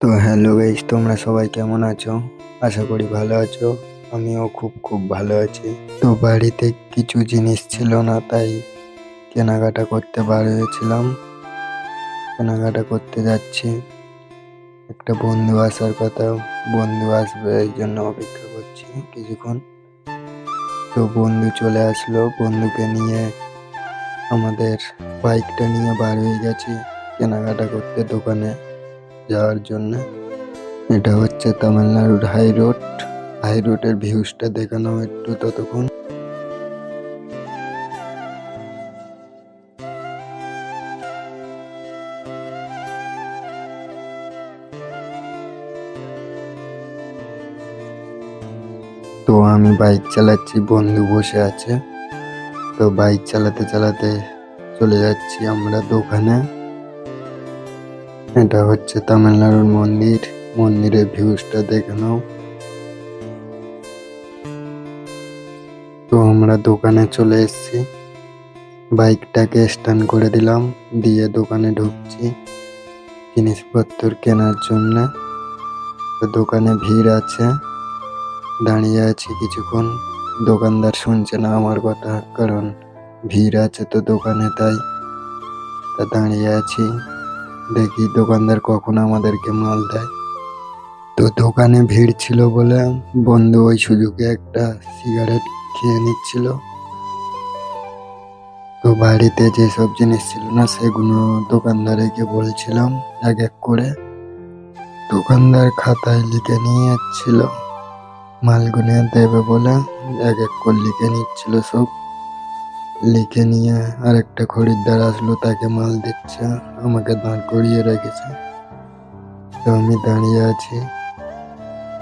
তো hello guys, তোমরা সবাই কেমন আছো? আশা করি ভালো আছো। আমিও খুব ভালো আছি। তো বাড়িতে কিছু জিনিস ছিল না, তাই কেনাকাটা করতে বার হয়েছিলাম। কেনাকাটা করতে যাচ্ছি। একটা বন্ধু আসার কথা, বন্ধু আসবে এই জন্য অপেক্ষা করছি কিছুক্ষণ। তো বন্ধু চলে আসলো, বন্ধুকে নিয়ে আমাদের বাইকটা নিয়ে বার হয়ে গেছি কেনাকাটা করতে দোকানে যাওয়ার জন্য। এটা হচ্ছে তামিলনাড়ুর হাই রোড। হাই রোডের ভিউজটা দেখে নাও একটু ততক্ষণ। তো আমি বাইক চালাচ্ছি, বন্ধু বসে আছে। তো বাইক চালাতে চালাতে চলে যাচ্ছি আমরা দোকানে। এটা হচ্ছে তামিলনাড়ুর মন্দির, মন্দিরের ভিউজটা দেখে নাও। তো আমরা দোকানে চলে এসেছি, বাইকটাকে স্ট্যান্ড করে দিলাম, দিয়ে দোকানে ঢুকছি জিনিসপত্র কেনার জন্য। তো দোকানে ভিড় আছে, দাঁড়িয়ে আছি কিছুক্ষণ। দোকানদার শুনছে না আমার কথা, কারণ ভিড় আছে তো দোকানে, তাই দাঁড়িয়ে আছি। দেখি দোকানদার কখন আমাদেরকে মাল দেয়। তো দোকানে ভিড় ছিল বলে বন্ধু ওই সুযোগে একটা সিগারেট খেয়ে নিচ্ছিল। তো বাড়িতে যেসব জিনিস ছিল না সেগুলো দোকানদারকে বলছিলাম এক এক করে। দোকানদার খাতায় লিখে নিয়ে যাচ্ছিল, মালগুলো দেবে বলে এক এক করে লিখে নিচ্ছিল সব। লিখে নিয়ে আরেকটা খরিদ্দার আসলো, তাকে মাল দিচ্ছে, আমাকে দাঁড় করিয়ে রেখেছে। তো আমি দাঁড়িয়ে আছি,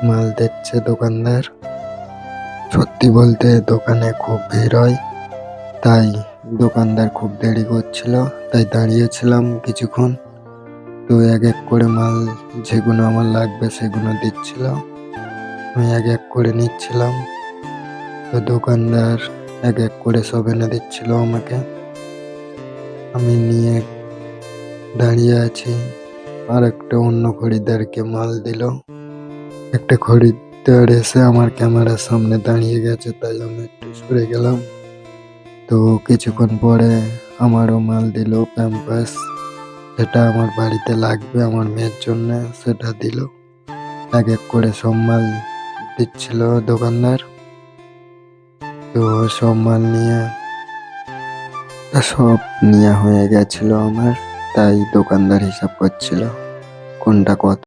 মাল দিচ্ছে দোকানদার। সত্যি বলতে দোকানে খুব ভিড় হয়, তাই দোকানদার খুব দেরি করছিল, তাই দাঁড়িয়েছিলাম কিছুক্ষণ। তো এক এক করে মাল যেগুলো আমার লাগবে সেগুলো দিচ্ছিল, আমি এক এক করে নিচ্ছিলাম। তো দোকানদার এক এক করে সব এনে দিচ্ছিল আমাকে, আমি নিয়ে দাঁড়িয়ে আছি। আর একটা অন্য খরিদ্দারকে মাল দিল। একটা খরিদ্দার এসে আমার ক্যামেরার সামনে দাঁড়িয়ে গেছে, তাই আমি একটু সরে গেলাম। তো কিছুক্ষণ পরে আমারও মাল দিল প্যাম্পাস, যেটা আমার বাড়িতে লাগবে আমার মেয়ের জন্য, সেটা দিল। এক এক করে সব মাল দিচ্ছিল দোকানদার। তো সব মাল নিয়ে সব নেওয়া হয়ে গেছিল আমার, তাই দোকানদার হিসাব করছিল কোনটা কত।